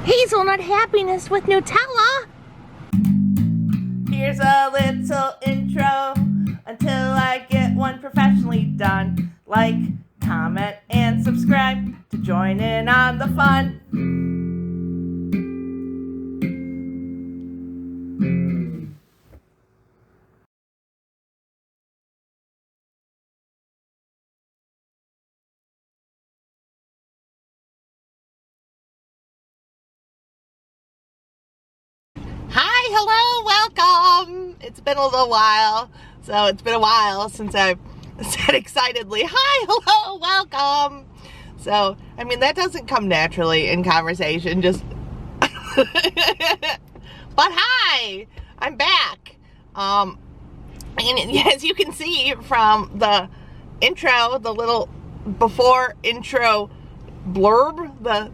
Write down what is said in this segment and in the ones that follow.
hazelnut happiness with Nutella. Here's a little intro until I get one professionally done. Like, comment, and subscribe to join in on the fun. Hi, hello, welcome. It's been a little while, so it's been a while since I've said excitedly, hi, hello, welcome. So, I mean, that doesn't come naturally in conversation, just, but hi, I'm back. And as you can see from the intro, the little before intro blurb, the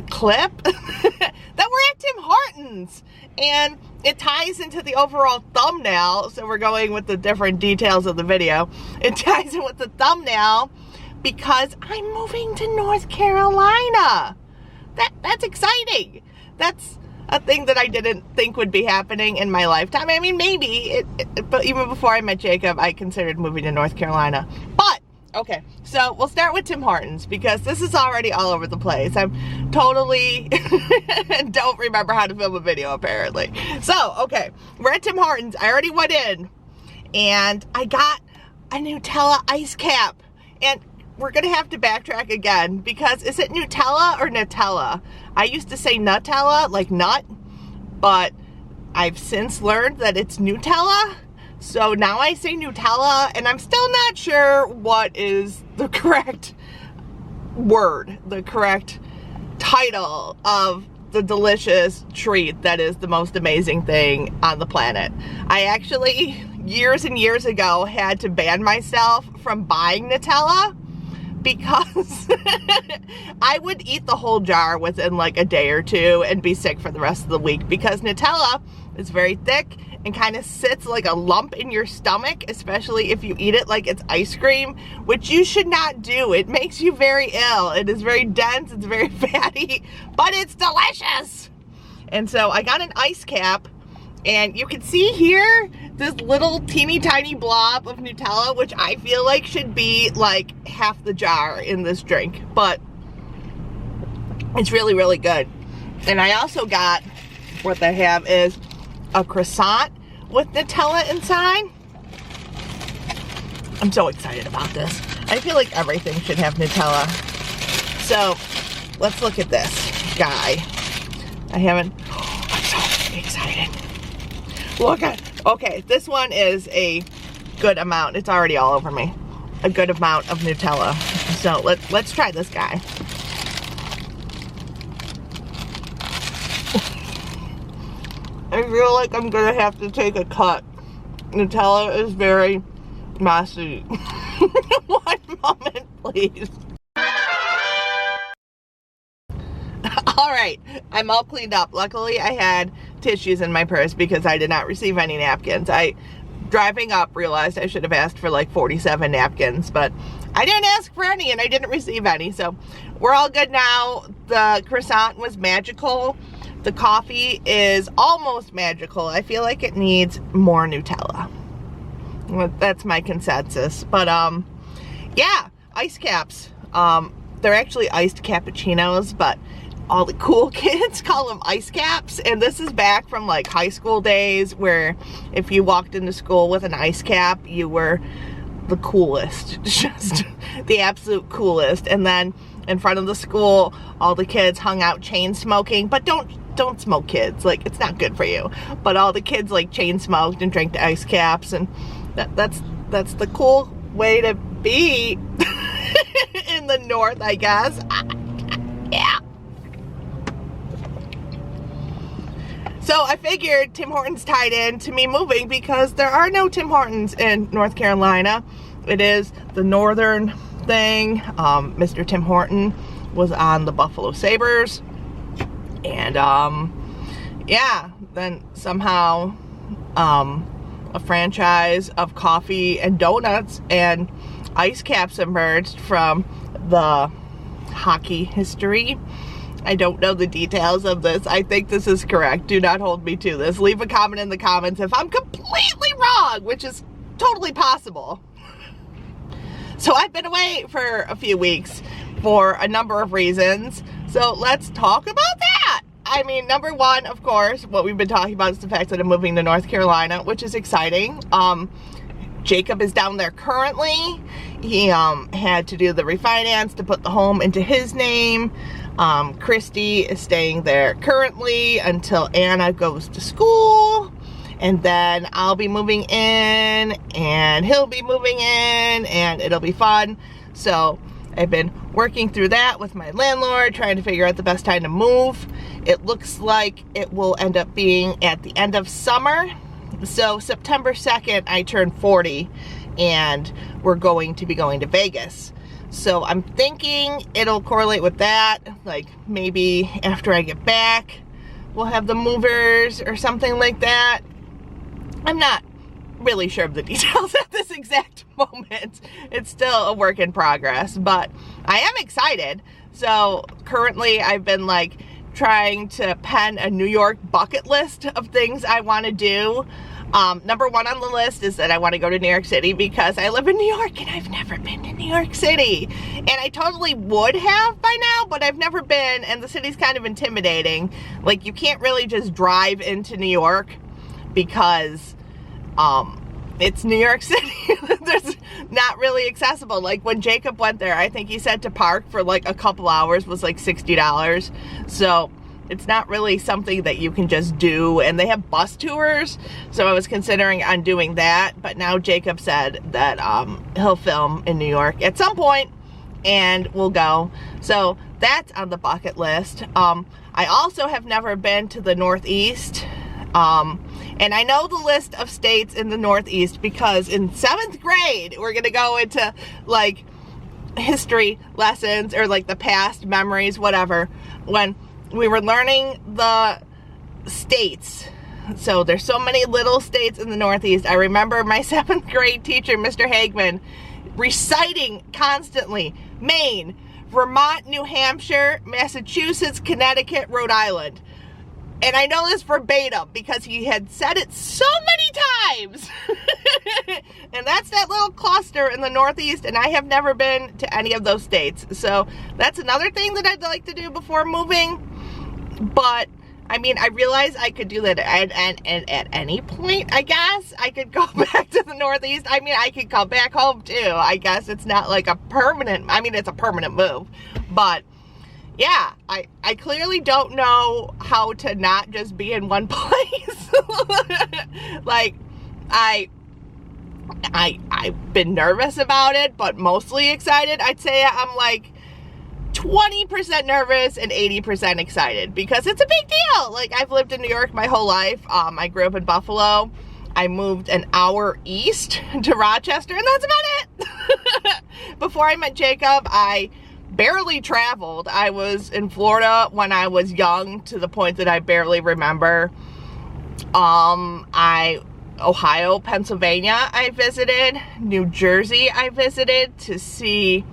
clip, that we're at Tim Hortons, and it ties into the overall thumbnail. So we're going with the different details of the video. It ties in with the thumbnail because I'm moving to North Carolina. That's exciting. That's a thing that I didn't think would be happening in my lifetime. I mean, maybe but even before I met Jacob, I considered moving to North Carolina. But okay, so we'll start with Tim Hortons because this is already all over the place. I'm totally don't remember how to film a video apparently. So, okay, we're at Tim Hortons. I already went in and I got a Nutella ice cap. And we're gonna have to backtrack again because is it Nutella or Nutella? I used to say Nutella, like nut, but I've since learned that it's Nutella. So now I say Nutella, and I'm still not sure what is the correct word, the correct title of the delicious treat that is the most amazing thing on the planet. I actually, years and years ago, had to ban myself from buying Nutella because I would eat the whole jar within like a day or two and be sick for the rest of the week because Nutella is very thick and kind of sits like a lump in your stomach, especially if you eat it like it's ice cream, which you should not do. It makes you very ill. It is very dense, it's very fatty, but it's delicious. And so I got an ice cap, and you can see here this little teeny tiny blob of Nutella, which I feel like should be like half the jar in this drink, but it's really, really good. And I also got, what they have is a croissant with Nutella inside. I'm so excited about this. I feel like everything should have Nutella. So let's look at this guy. I'm so excited. Look at, okay, this one is a good amount. It's already all over me. A good amount of Nutella. So let's try this guy. I feel like I'm gonna have to take a cut. Nutella is very messy. One moment, please. Alright, I'm all cleaned up. Luckily, I had tissues in my purse because I did not receive any napkins. Driving up, realized I should have asked for like 47 napkins, but I didn't ask for any and I didn't receive any, so we're all good now. The croissant was magical. The coffee is almost magical. I feel like it needs more Nutella. That's my consensus. But yeah, ice caps. They're actually iced cappuccinos, but all the cool kids call them ice caps. And this is back from like high school days where if you walked into school with an ice cap, you were the coolest. Just the absolute coolest. And then in front of the school, all the kids hung out chain smoking, but don't smoke, kids, like it's not good for you. But all the kids like chain smoked and drank the ice caps, and that's the cool way to be in the North, I guess. Yeah. So I figured Tim Hortons tied in to me moving because there are no Tim Hortons in North Carolina. It is the northern thing. Mr. Tim Horton was on the Buffalo Sabres. And, yeah, then somehow, a franchise of coffee and donuts and ice caps emerged from the hockey history. I don't know the details of this. I think this is correct. Do not hold me to this. Leave a comment in the comments if I'm completely wrong, which is totally possible. So I've been away for a few weeks for a number of reasons. So let's talk about that. I mean, number one, of course, what we've been talking about is the fact that I'm moving to North Carolina, which is exciting. Jacob is down there currently. He had to do the refinance to put the home into his name. Christy is staying there currently until Anna goes to school. And then I'll be moving in and he'll be moving in and it'll be fun. So I've been working through that with my landlord, trying to figure out the best time to move. It looks like it will end up being at the end of summer. So September 2nd, I turn 40 and we're going to be going to Vegas. So I'm thinking it'll correlate with that. Like maybe after I get back, we'll have the movers or something like that. I'm not really sure of the details at this exact moment. It's still a work in progress, but I am excited. So currently I've been like trying to pen a New York bucket list of things I want to do. Number one on the list is that I want to go to New York City because I live in New York and I've never been to New York City. And I totally would have by now, but I've never been, and the city's kind of intimidating. Like, you can't really just drive into New York because it's New York City. There's not really accessible. Like when Jacob went there, I think he said to park for like a couple hours was like $60. So it's not really something that you can just do, and they have bus tours, so I was considering on doing that, but now Jacob said that he'll film in New York at some point, and we'll go. So that's on the bucket list. I also have never been to the Northeast, and I know the list of states in the Northeast because in 7th grade, we're gonna go into like history lessons or like the past memories, whatever, when we were learning the states. So there's so many little states in the Northeast. I remember my 7th grade teacher, Mr. Hagman, reciting constantly Maine, Vermont, New Hampshire, Massachusetts, Connecticut, Rhode Island. And I know this verbatim because he had said it so many times. And that's that little cluster in the Northeast, and I have never been to any of those states. So that's another thing that I'd like to do before moving. But I mean, I realize I could do that at any point, I guess. I could go back to the Northeast. I mean, I could come back home too. I guess it's not like a permanent, I mean, it's a permanent move. But yeah, I clearly don't know how to not just be in one place. Like, I've been nervous about it, but mostly excited. I'd say I'm like 20% nervous and 80% excited because it's a big deal. Like, I've lived in New York my whole life. I grew up in Buffalo. I moved an hour east to Rochester, and that's about it. Before I met Jacob, I barely traveled. I was in Florida when I was young to the point that I barely remember. Ohio, Pennsylvania, I visited. New Jersey, I visited to see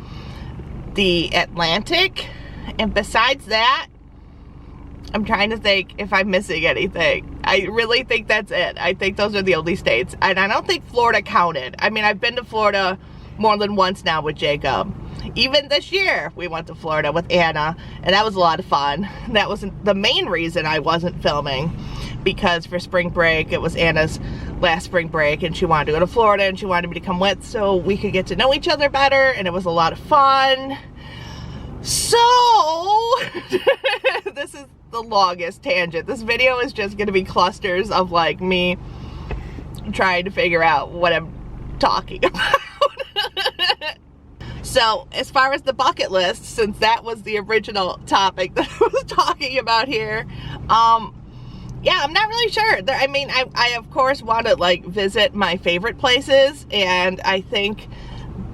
the Atlantic. And besides that, I'm trying to think if I'm missing anything. I really think that's it. I think those are the only states. And I don't think Florida counted. I mean, I've been to Florida more than once now with Jacob. Even this year, we went to Florida with Anna, and that was a lot of fun. That was the main reason I wasn't filming, because for spring break, it was Anna's last spring break, and she wanted to go to Florida, and she wanted me to come with so we could get to know each other better, and it was a lot of fun. So, this is the longest tangent. This video is just going to be clusters of, like, me trying to figure out what I'm talking about. So, as far as the bucket list, since that was the original topic that I was talking about here, yeah, I'm not really sure. I mean, I of course want to, like, visit my favorite places, and I think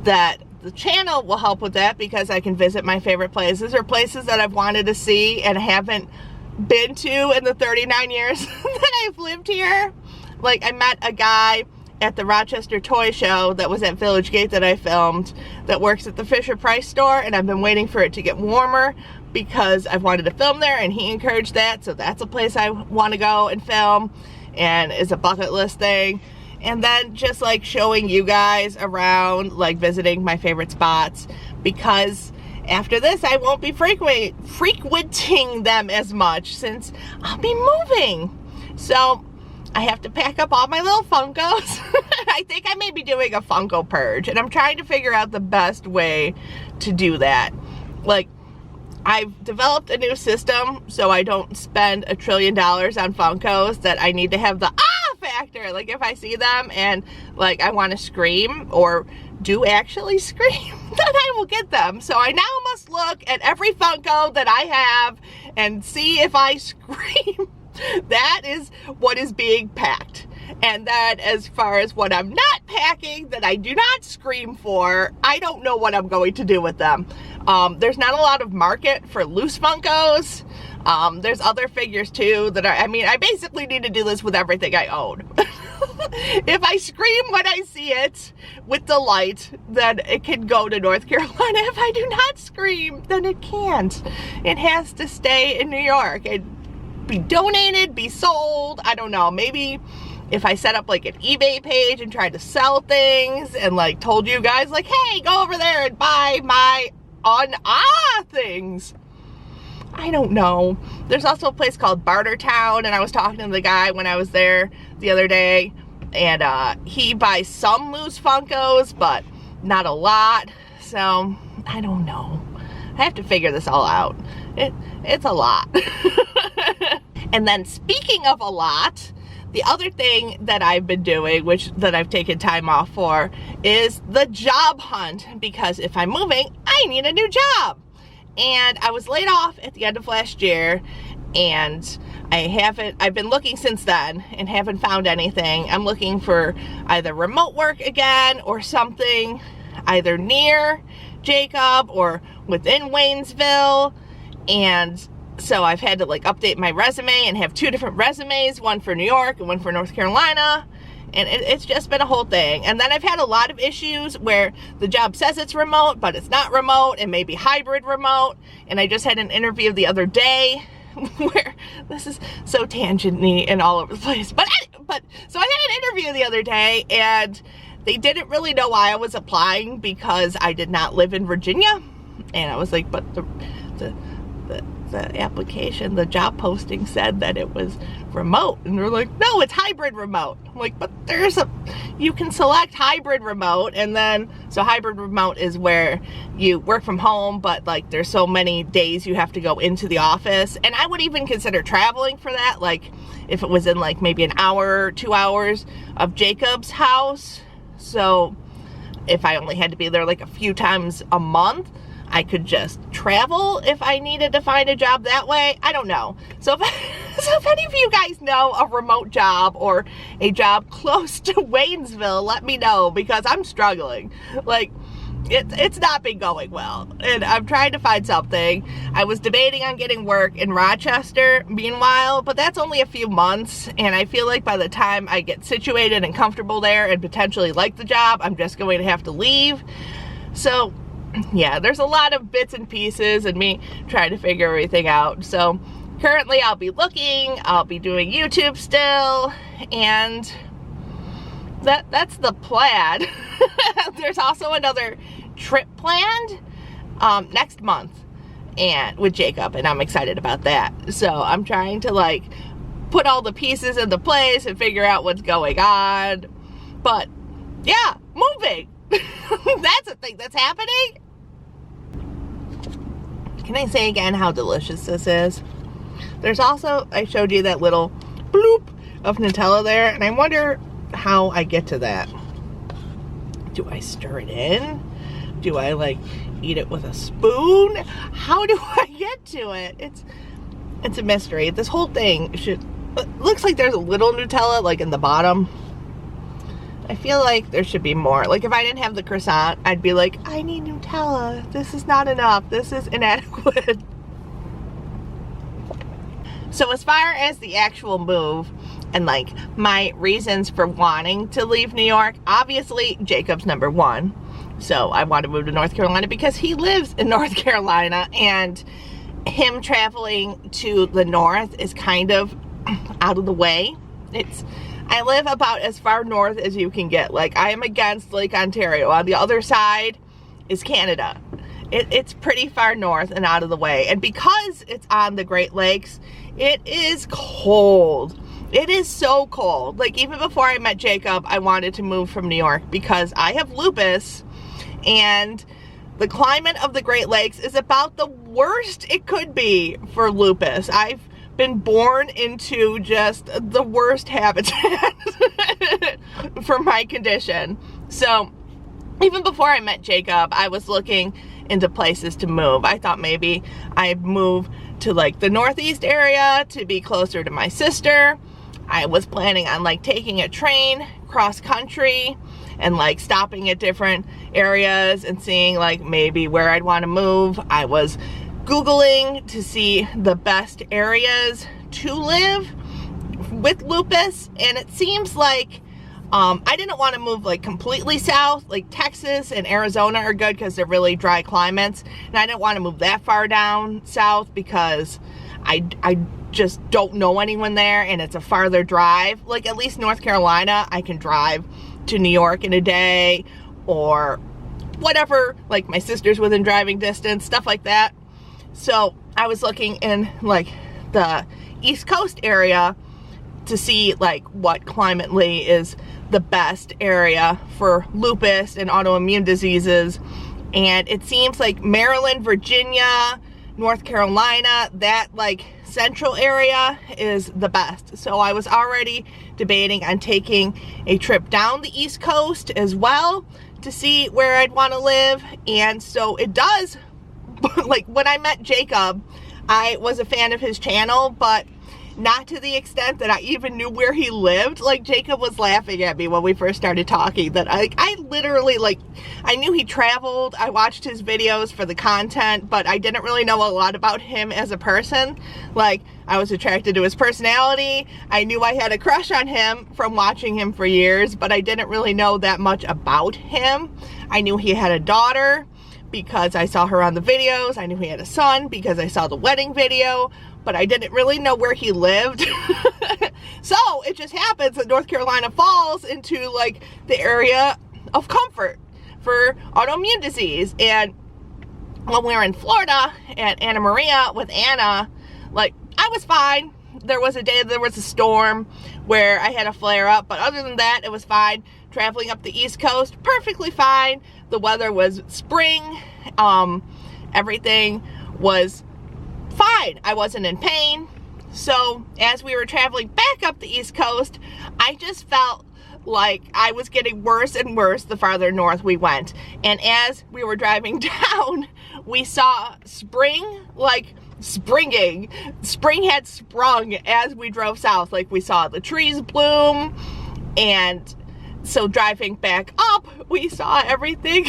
that the channel will help with that because I can visit my favorite places or places that I've wanted to see and haven't been to in the 39 years that I've lived here. Like, I met a guy at the Rochester Toy Show that was at Village Gate that I filmed that works at the Fisher Price store, and I've been waiting for it to get warmer, because I've wanted to film there and he encouraged that, so that's a place I want to go and film and is a bucket list thing. And then just like showing you guys around, like visiting my favorite spots, because after this I won't be frequenting them as much since I'll be moving. So I have to pack up all my little Funkos. I think I may be doing a Funko purge, and I'm trying to figure out the best way to do that. Like, I've developed a new system so I don't spend $1 trillion on Funkos that I need to have the factor. Like, if I see them and like I want to scream or do actually scream, then I will get them. So I now must look at every Funko that I have and see if I scream. That is what is being packed. And then as far as what I'm not packing that I do not scream for, I don't know what I'm going to do with them. There's not a lot of market for loose Funkos. There's other figures too that are, I mean, I basically need to do this with everything I own. If I scream when I see it with delight, then it can go to North Carolina. If I do not scream, then it can't. It has to stay in New York and be donated, be sold. I don't know, maybe if I set up like an eBay page and tried to sell things and like told you guys like, hey, go over there and buy my things. I don't know. There's also a place called Bartertown, and I was talking to the guy when I was there the other day, and he buys some loose Funkos, but not a lot. So I don't know. I have to figure this all out. It's a lot. And then speaking of a lot, the other thing that I've been doing, that I've taken time off for, is the job hunt, because if I'm moving, I need a new job. And I was laid off at the end of last year, and I've been looking since then and haven't found anything. I'm looking for either remote work again or something either near Jacob or within Waynesville. And so I've had to like update my resume and have 2 different resumes, one for New York and one for North Carolina. And it's just been a whole thing. And then I've had a lot of issues where the job says it's remote, but it's not remote, and maybe hybrid remote. And I just had an interview the other day where this is so tangent-y and all over the place. So I had an interview the other day, and they didn't really know why I was applying because I did not live in Virginia. And I was like, but the application, the job posting said that it was remote. And they're like, no, it's hybrid remote. I'm like, but you can select hybrid remote, and then, so hybrid remote is where you work from home, but like there's so many days you have to go into the office. And I would even consider traveling for that, like if it was in like maybe an hour, 2 hours of Jacob's house. So if I only had to be there like a few times a month, I could just travel if I needed to find a job that way. I don't know. So if any of you guys know a remote job or a job close to Waynesville, let me know, because I'm struggling. Like, it's not been going well, and I'm trying to find something. I was debating on getting work in Rochester meanwhile, but that's only a few months, and I feel like by the time I get situated and comfortable there and potentially like the job, I'm just going to have to leave. So yeah, there's a lot of bits and pieces and me trying to figure everything out. So currently I'll be looking, I'll be doing YouTube still, and that's the plan. There's also another trip planned next month and with Jacob, and I'm excited about that. So I'm trying to like put all the pieces into place and figure out what's going on. But yeah, moving. That's a thing that's happening. Can I say again how delicious this is? There's also, I showed you that little bloop of Nutella there, and I wonder how I get to that. Do I stir it in? Do I like eat it with a spoon? How do I get to it? It's a mystery. This whole thing looks like there's a little Nutella like in the bottom. I feel like there should be more. Like if I didn't have the croissant, I'd be like, I need Nutella. This is not enough. This is inadequate. So as far as the actual move and like my reasons for wanting to leave New York, obviously Jacob's number one. So I want to move to North Carolina because he lives in North Carolina, and him traveling to the north is kind of out of the way. I live about as far north as you can get. Like, I am against Lake Ontario. On the other side is Canada. It's pretty far north and out of the way. And because it's on the Great Lakes, it is cold. It is so cold. Like, even before I met Jacob, I wanted to move from New York because I have lupus, and the climate of the Great Lakes is about the worst it could be for lupus. I've been born into just the worst habitat for my condition. So even before I met Jacob, I was looking into places to move. I thought maybe I'd move to like the northeast area to be closer to my sister. I was planning on like taking a train cross country and like stopping at different areas and seeing like maybe where I'd want to move. I was Googling to see the best areas to live with lupus, and it seems like I didn't want to move like completely south. Like Texas and Arizona are good because they're really dry climates, and I didn't want to move that far down south because I just don't know anyone there and it's a farther drive. Like at least North Carolina, I can drive to New York in a day or whatever, like my sister's within driving distance, stuff like that. So I was looking in like the East Coast area to see like what climately is the best area for lupus and autoimmune diseases, and it seems like Maryland, Virginia, North Carolina, that like central area is the best. So I was already debating on taking a trip down the East Coast as well to see where I'd want to live. And so it does, like when I met Jacob, I was a fan of his channel, but not to the extent that I even knew where he lived. Like Jacob was laughing at me when we first started talking that I literally, like, I knew he traveled, I watched his videos for the content, but I didn't really know a lot about him as a person. Like, I was attracted to his personality. I knew I had a crush on him from watching him for years, but I didn't really know that much about him. I knew he had a daughter because I saw her on the videos. I knew he had a son because I saw the wedding video, but I didn't really know where he lived. So it just happens that North Carolina falls into like the area of comfort for autoimmune disease. And when we were in Florida at Anna Maria with Anna, like I was fine. There was a day there was a storm where I had a flare up, but other than that, it was fine. Traveling up the East Coast, perfectly fine. The weather was spring. Everything was fine. I wasn't in pain. So as we were traveling back up the East Coast, I just felt like I was getting worse and worse the farther north we went. And as we were driving down, we saw spring, like springing. Spring had sprung as we drove south. Like we saw the trees bloom, and so driving back up, we saw everything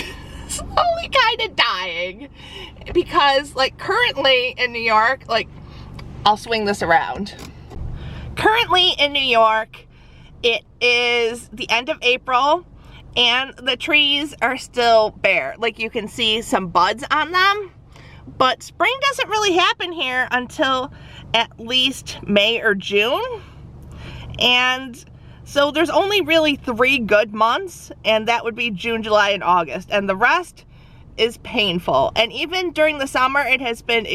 slowly kind of dying. Because like currently in New York, like I'll swing this around. Currently in New York, it is the end of April and the trees are still bare. Like you can see some buds on them, but spring doesn't really happen here until at least May or June. And so there's only really 3 good months, and that would be June, July, and August. And the rest is painful. And even during the summer, it has been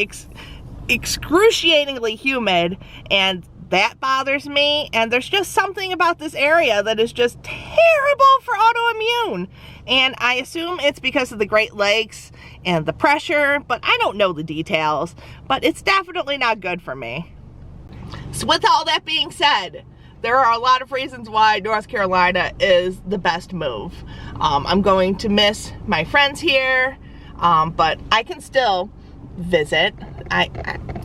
excruciatingly humid, and that bothers me. And there's just something about this area that is just terrible for autoimmune. And I assume it's because of the Great Lakes and the pressure, but I don't know the details. But it's definitely not good for me. So with all that being said, there are a lot of reasons why North Carolina is the best move. I'm going to miss my friends here, but I can still visit.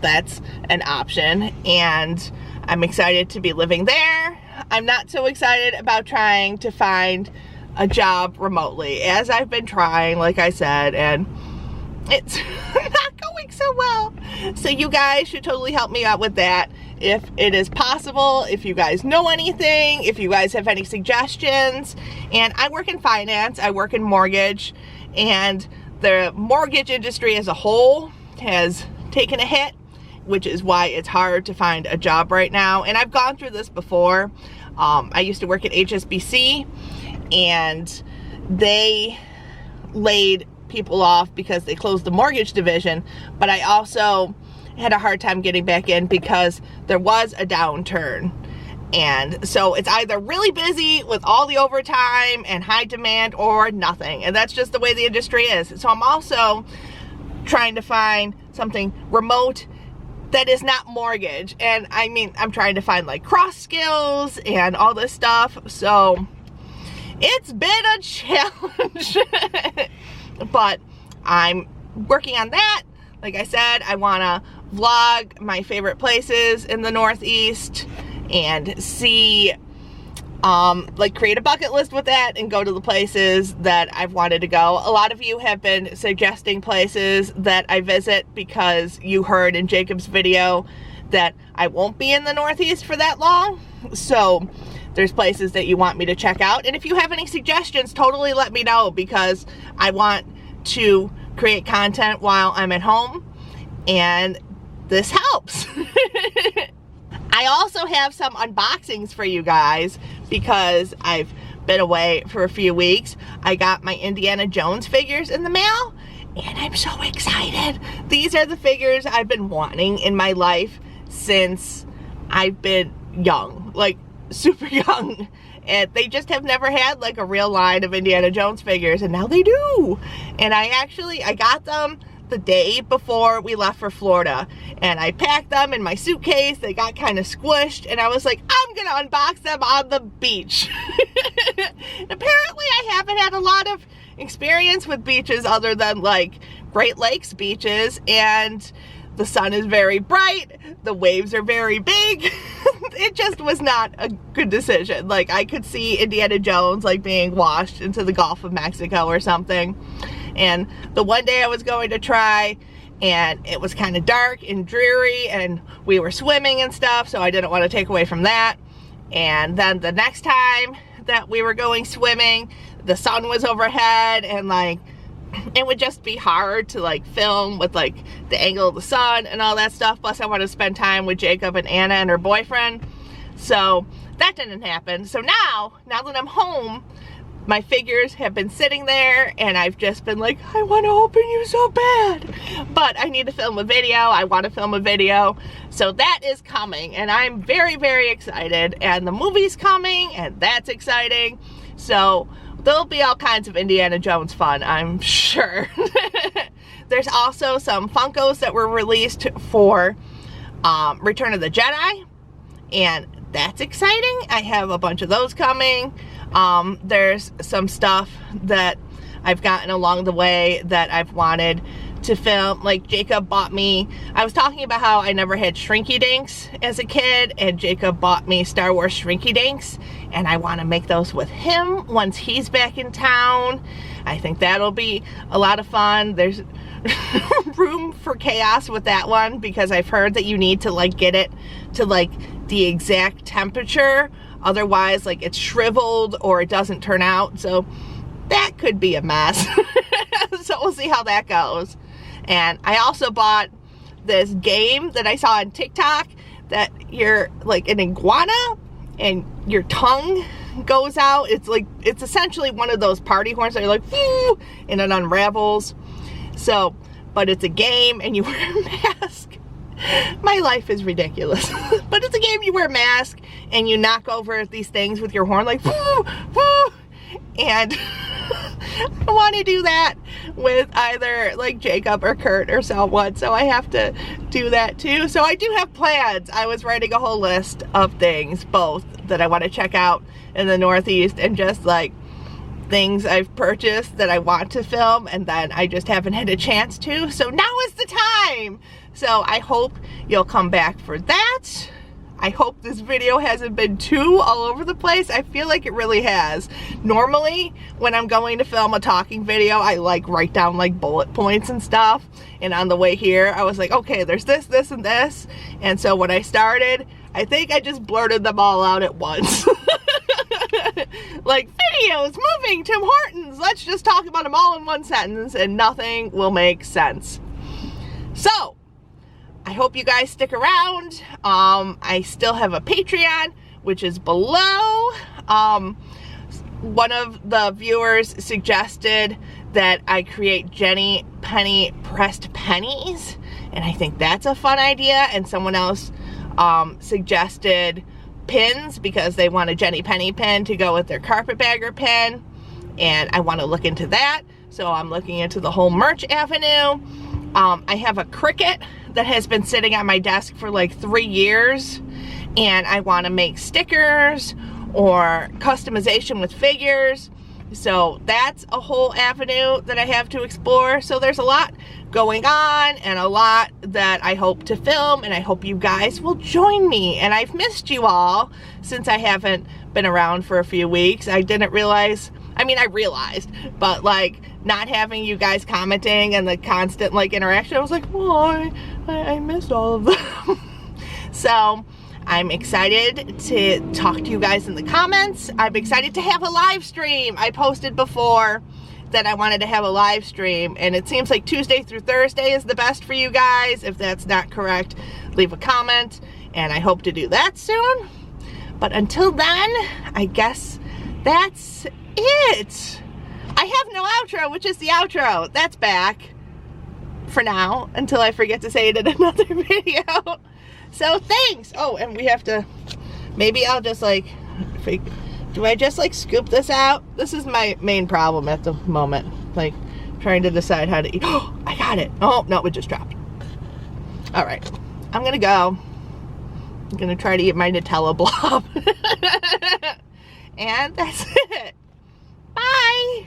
That's an option, and I'm excited to be living there. I'm not so excited about trying to find a job remotely, as I've been trying, like I said, and it's not going so well. So you guys should totally help me out with that if it is possible, if you guys know anything, if you guys have any suggestions. And I work in finance, I work in mortgage, and the mortgage industry as a whole has taken a hit, which is why it's hard to find a job right now. And I've gone through this before. I used to work at HSBC, and they laid people off because they closed the mortgage division, but I also had a hard time getting back in because there was a downturn. And so it's either really busy with all the overtime and high demand or nothing. And that's just the way the industry is. So I'm also trying to find something remote that is not mortgage. And I mean, I'm trying to find like cross skills and all this stuff. So it's been a challenge, but I'm working on that. Like I said, I want to vlog my favorite places in the Northeast and see, like create a bucket list with that and go to the places that I've wanted to go. A lot of you have been suggesting places that I visit because you heard in Jacob's video that I won't be in the Northeast for that long. So there's places that you want me to check out. And if you have any suggestions, totally let me know, because I want to create content while I'm at home, and this helps. I also have some unboxings for you guys because I've been away for a few weeks. I got my Indiana Jones figures in the mail, and I'm so excited. These are the figures I've been wanting in my life since I've been young, like super young. And they just have never had like a real line of Indiana Jones figures, and now they do. And I got them the day before we left for Florida, and I packed them in my suitcase. They got kind of squished, and I was like, I'm gonna unbox them on the beach. Apparently I haven't had a lot of experience with beaches other than like Great Lakes beaches, and the sun is very bright, the waves are very big. It just was not a good decision. Like, I could see Indiana Jones like being washed into the Gulf of Mexico or something. And the one day I was going to try, and it was kind of dark and dreary, and we were swimming and stuff, so I didn't want to take away from that. And then the next time that we were going swimming, the sun was overhead, and like it would just be hard to like film with like the angle of the sun and all that stuff. Plus I wanted to spend time with Jacob and Anna and her boyfriend, so that didn't happen. So now that I'm home, my figures have been sitting there, and I've just been like, I want to open you so bad, but I need to film a video. I want to film a video, so that is coming, and I'm very, very excited. And the movie's coming, and that's exciting. So there'll be all kinds of Indiana Jones fun, I'm sure. There's also some Funkos that were released for Return of the Jedi, and that's exciting. I have a bunch of those coming. There's some stuff that I've gotten along the way that I've wanted to film. Like Jacob bought me, I was talking about how I never had Shrinky Dinks as a kid, and Jacob bought me Star Wars Shrinky Dinks, and I want to make those with him once he's back in town. I think that'll be a lot of fun. There's room for chaos with that one, because I've heard that you need to like get it to like the exact temperature, otherwise like it's shriveled or it doesn't turn out. So that could be a mess. So we'll see how that goes. And I also bought this game that I saw on TikTok that you're like an iguana and your tongue goes out. It's like, it's essentially one of those party horns that you're like, whoo, and it unravels. So, but it's a game and you wear a mask. My life is ridiculous. But it's a game, you wear a mask and you knock over these things with your horn like, whoo, whoo. And I want to do that with either like Jacob or Kurt or someone, so I have to do that too. So I do have plans. I was writing a whole list of things, both that I want to check out in the Northeast and just like things I've purchased that I want to film, and then I just haven't had a chance to. So now is the time. So I hope you'll come back for that. I hope this video hasn't been too all over the place. I feel like it really has. Normally, when I'm going to film a talking video, I like write down like bullet points and stuff. And on the way here, I was like, okay, there's this, this, and this. And so when I started, I think I just blurted them all out at once. Like, videos, moving, Tim Hortons. Let's just talk about them all in one sentence and nothing will make sense. So, I hope you guys stick around. I still have a Patreon, which is below. One of the viewers suggested that I create Jenny Penny pressed pennies, and I think that's a fun idea. And someone else suggested pins because they want a Jenny Penny pin to go with their carpetbagger pin, and I want to look into that. So I'm looking into the whole merch avenue. I have a Cricut that has been sitting on my desk for like 3 years, and I want to make stickers or customization with figures. So that's a whole avenue that I have to explore. So there's a lot going on and a lot that I hope to film, and I hope you guys will join me. And I've missed you all since I haven't been around for a few weeks. I didn't realize, I mean, I realized, but like not having you guys commenting and the constant like interaction, I was like, well, I missed all of them. So I'm excited to talk to you guys in the comments. I'm excited to have a live stream. I posted before that I wanted to have a live stream, and it seems like Tuesday through Thursday is the best for you guys. If that's not correct, leave a comment, and I hope to do that soon. But until then, I guess that's it. I have no outro, which is the outro. That's back for now until I forget to say it in another video. So thanks. Oh, and we have to, maybe I'll just like, do I just like scoop this out? This is my main problem at the moment. Like trying to decide how to eat. Oh, I got it. Oh, no, it just dropped. All right, I'm gonna go. I'm gonna try to eat my Nutella blob. And that's it. Bye.